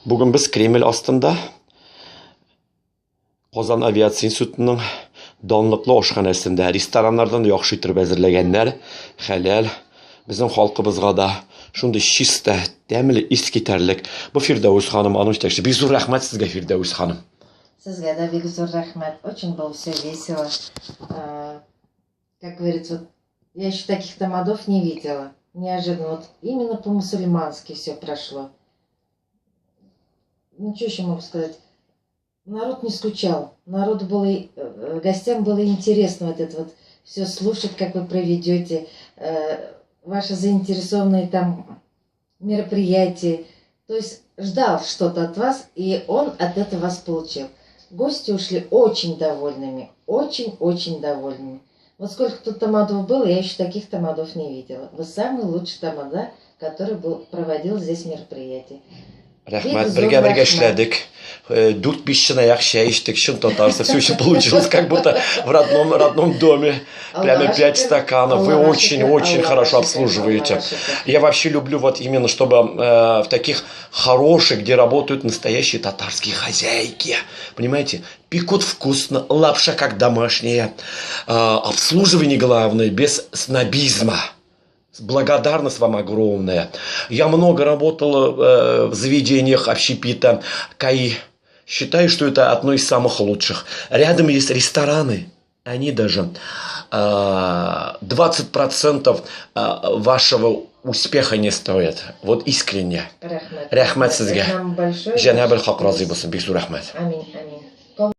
Бүгін біз Кремль астында Qozon Aviация институтының данлыклы ашханасында рестораннардан яхшы итеп әзерләгәннәр, хәләл, безнең халкыбызга да шундый чиста, тәмле, искитәрлек. Бу Фирдәүс ханым, аның җитәкчесе. Бик зур рәхмәт сезгә, Фирдәүс ханым. Сезгә дә бик зур рәхмәт. Очень было все весело. Как говорится, вот, я еще таких тамадов не видела. Неожиданно. Вот именно по-мусульмански все прошло. Ну, что еще могу сказать? Народ не скучал. Народу было, гостям было интересно вот это вот все слушать, как вы проведете, ваши заинтересованные там мероприятия. То есть ждал что-то от вас, и он от этого вас получил. Гости ушли очень довольными, очень-очень довольными. Вот сколько тут тамадов было, я еще таких тамадов не видела. Вы самый лучший тамада, который проводил здесь мероприятие. Рәхмәт, бергә эшләдек. 4-5 чынаяк чәй içtik, шын татарсы. Все еще получилось, как будто в родном доме. Прямо 5 стаканов. Вы очень-очень хорошо обслуживаете. Я вообще люблю вот именно, чтобы в таких хороших, где работают настоящие татарские хозяйки. Понимаете? Пекут вкусно, лапша как домашняя. Обслуживание главное, без снобизма. Благодарность вам огромная. Я много работал в заведениях общепита КАИ. Считаю, что это одно из самых лучших. Рядом есть рестораны. Они даже 20% вашего успеха не стоят. Вот искренне. Рахмат сезгә. Җанаб Хак разый булсын. Бик зур рәхмәт. Амин, амин.